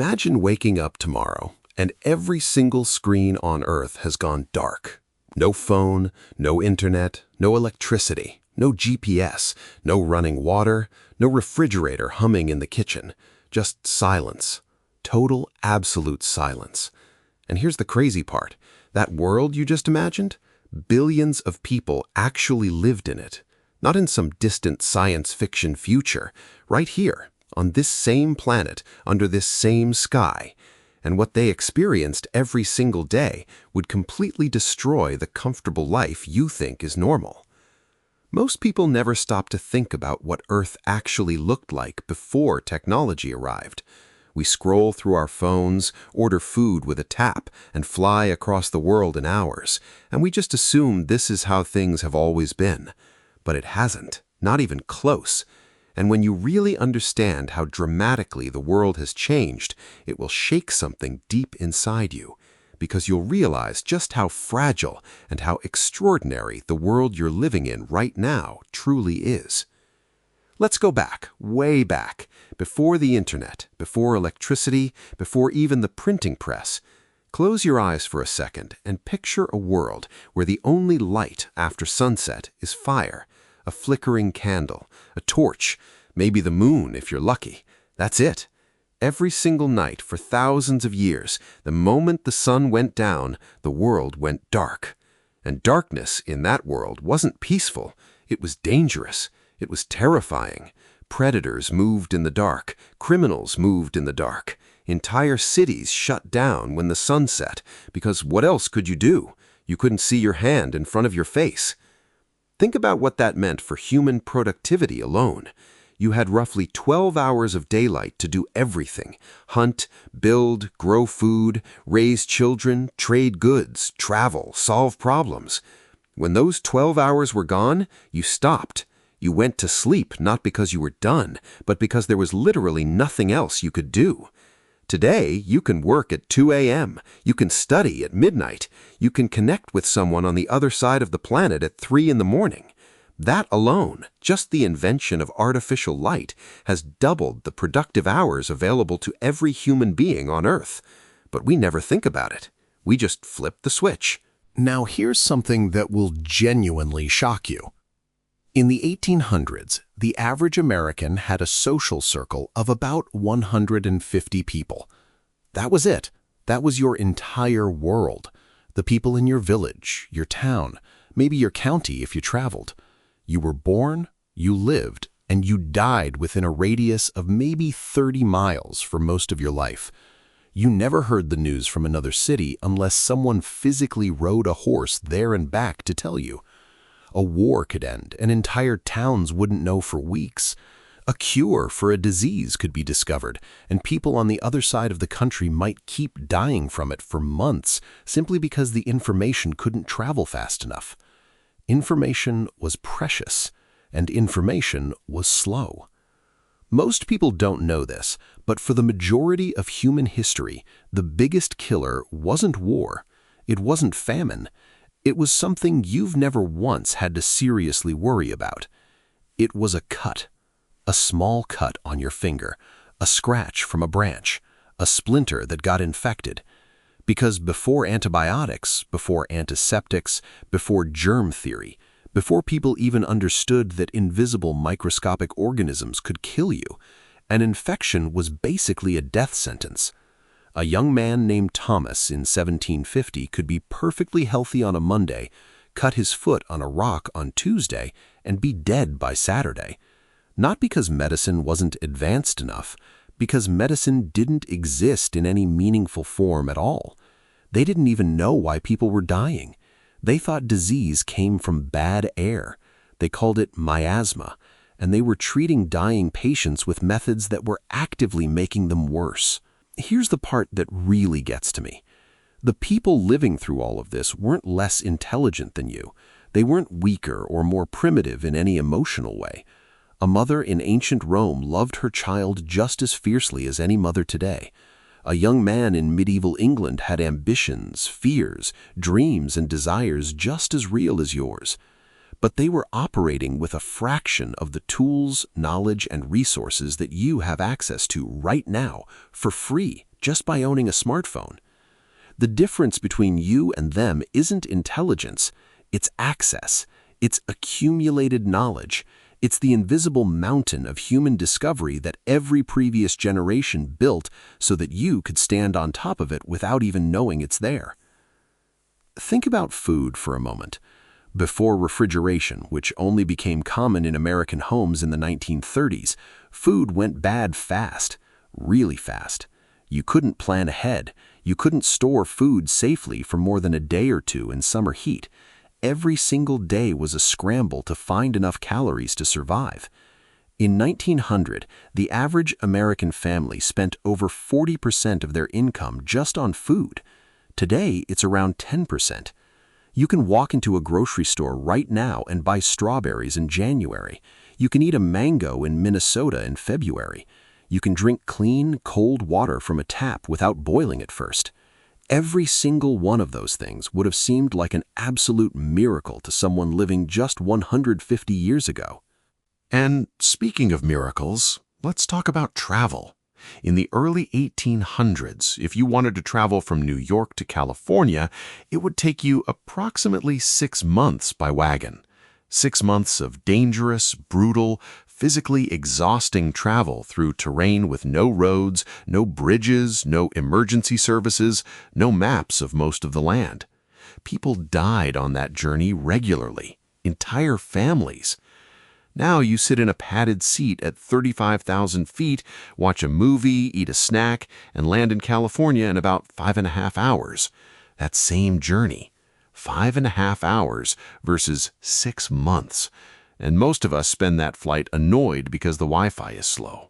Imagine waking up tomorrow and every single screen on Earth has gone dark. No phone, no internet, no electricity, no GPS, no running water, no refrigerator humming in the kitchen. Just silence. Total, absolute silence. And here's the crazy part. That world you just imagined? Billions of people actually lived in it. Not in some distant science fiction future. Right here, on this same planet, under this same sky. And what they experienced every single day would completely destroy the comfortable life you think is normal. Most people never stop to think about what Earth actually looked like before technology arrived. We scroll through our phones, order food with a tap, and fly across the world in hours, and we just assume this is how things have always been. But it hasn't, not even close. And when you really understand how dramatically the world has changed, it will shake something deep inside you, because you'll realize just how fragile and how extraordinary the world you're living in right now truly is. Let's go back, way back, before the internet, before electricity, before even the printing press. Close your eyes for a second and picture a world where the only light after sunset is fire. A flickering candle, a torch, maybe the moon if you're lucky. That's it. Every single night for thousands of years, the moment the sun went down, the world went dark. And darkness in that world wasn't peaceful. It was dangerous. It was terrifying. Predators moved in the dark. Criminals moved in the dark. Entire cities shut down when the sun set, because what else could you do? You couldn't see your hand in front of your face. Think about what that meant for human productivity alone. You had roughly 12 hours of daylight to do everything: hunt, build, grow food, raise children, trade goods, travel, solve problems. When those 12 hours were gone, you stopped. You went to sleep not because you were done, but because there was literally nothing else you could do. Today, you can work at 2 a.m., you can study at midnight, you can connect with someone on the other side of the planet at 3 in the morning. That alone, just the invention of artificial light, has doubled the productive hours available to every human being on Earth. But we never think about it. We just flip the switch. Now here's something that will genuinely shock you. In the 1800s, the average American had a social circle of about 150 people. That was it. That was your entire world. The people in your village, your town, maybe your county if you traveled. You were born, you lived, and you died within a radius of maybe 30 miles for most of your life. You never heard the news from another city unless someone physically rode a horse there and back to tell you. A war could end, and entire towns wouldn't know for weeks. A cure for a disease could be discovered, and people on the other side of the country might keep dying from it for months simply because the information couldn't travel fast enough. Information was precious, and information was slow. Most people don't know this, but for the majority of human history, the biggest killer wasn't war. It wasn't famine. It was something you've never once had to seriously worry about. It was a cut. A small cut on your finger, a scratch from a branch, a splinter that got infected. Because before antibiotics, before antiseptics, before germ theory, before people even understood that invisible microscopic organisms could kill you, an infection was basically a death sentence. A young man named Thomas in 1750 could be perfectly healthy on a Monday, cut his foot on a rock on Tuesday, and be dead by Saturday. Not because medicine wasn't advanced enough, because medicine didn't exist in any meaningful form at all. They didn't even know why people were dying. They thought disease came from bad air. They called it miasma, and they were treating dying patients with methods that were actively making them worse. Here's the part that really gets to me. The people living through all of this weren't less intelligent than you. They weren't weaker or more primitive in any emotional way. A mother in ancient Rome loved her child just as fiercely as any mother today. A young man in medieval England had ambitions, fears, dreams, and desires just as real as yours. But they were operating with a fraction of the tools, knowledge, and resources that you have access to right now for free, just by owning a smartphone. The difference between you and them isn't intelligence, it's access, it's accumulated knowledge, it's the invisible mountain of human discovery that every previous generation built so that you could stand on top of it without even knowing it's there. Think about food for a moment. Before refrigeration, which only became common in American homes in the 1930s, food went bad fast, really fast. You couldn't plan ahead. You couldn't store food safely for more than a day or two in summer heat. Every single day was a scramble to find enough calories to survive. In 1900, the average American family spent over 40% of their income just on food. Today, it's around 10%. You can walk into a grocery store right now and buy strawberries in January. You can eat a mango in Minnesota in February. You can drink clean, cold water from a tap without boiling it first. Every single one of those things would have seemed like an absolute miracle to someone living just 150 years ago. And speaking of miracles, let's talk about travel. In the early 1800s, if you wanted to travel from New York to California, it would take you approximately 6 months by wagon. 6 months of dangerous, brutal, physically exhausting travel through terrain with no roads, no bridges, no emergency services, no maps of most of the land. People died on that journey regularly, entire families. Now you sit in a padded seat at 35,000 feet, watch a movie, eat a snack, and land in California in about 5.5 hours. That same journey, 5.5 hours versus 6 months. And most of us spend that flight annoyed because the Wi-Fi is slow.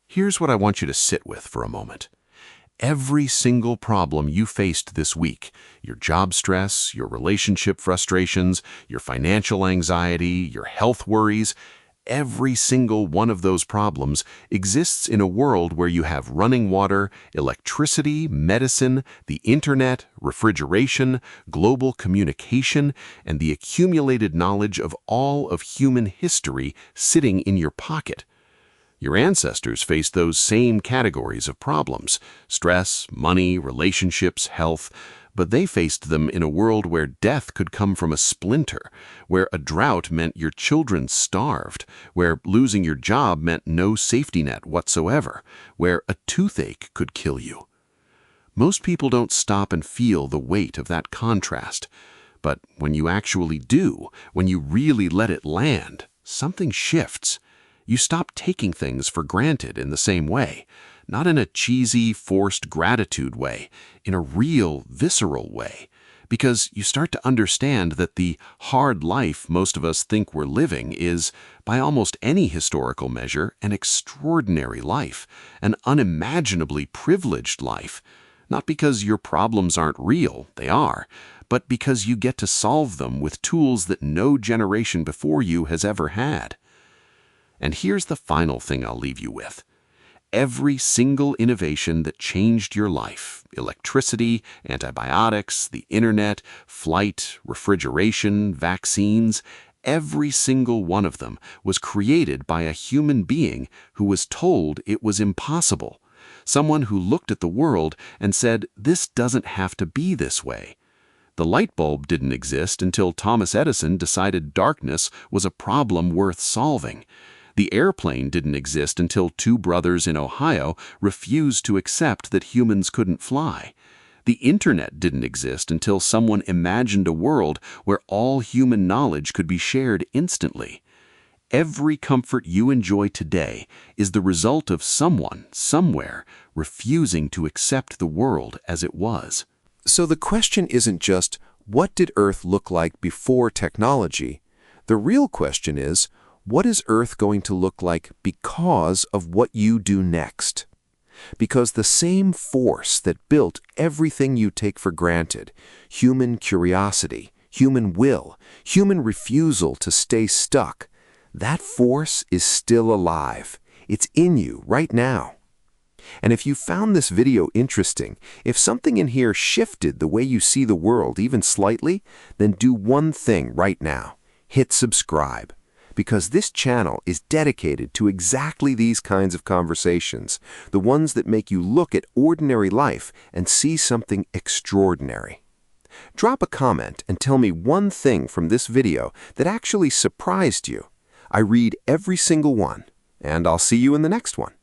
Here's what I want you to sit with for a moment. Every single problem you faced this week, your job stress, your relationship frustrations, your financial anxiety, your health worries, every single one of those problems exists in a world where you have running water, electricity, medicine, the internet, refrigeration, global communication, and the accumulated knowledge of all of human history sitting in your pocket. Your ancestors faced those same categories of problems: stress, money, relationships, health, but they faced them in a world where death could come from a splinter, where a drought meant your children starved, where losing your job meant no safety net whatsoever, where a toothache could kill you. Most people don't stop and feel the weight of that contrast, but when you actually do, when you really let it land, something shifts. You stop taking things for granted in the same way, not in a cheesy, forced gratitude way, in a real, visceral way, because you start to understand that the hard life most of us think we're living is, by almost any historical measure, an extraordinary life, an unimaginably privileged life, not because your problems aren't real, they are, but because you get to solve them with tools that no generation before you has ever had. And here's the final thing I'll leave you with. Every single innovation that changed your life, electricity, antibiotics, the internet, flight, refrigeration, vaccines, every single one of them was created by a human being who was told it was impossible. Someone who looked at the world and said, "This doesn't have to be this way." The light bulb didn't exist until Thomas Edison decided darkness was a problem worth solving. The airplane didn't exist until two brothers in Ohio refused to accept that humans couldn't fly. The internet didn't exist until someone imagined a world where all human knowledge could be shared instantly. Every comfort you enjoy today is the result of someone, somewhere, refusing to accept the world as it was. So the question isn't just, what did Earth look like before technology? The real question is, what is Earth going to look like because of what you do next? Because the same force that built everything you take for granted, human curiosity, human will, human refusal to stay stuck, that force is still alive. It's in you right now. And if you found this video interesting, if something in here shifted the way you see the world even slightly, then do one thing right now. Hit subscribe. because this channel is dedicated to exactly these kinds of conversations, the ones that make you look at ordinary life and see something extraordinary. Drop a comment and tell me one thing from this video that actually surprised you. I read every single one, and I'll see you in the next one.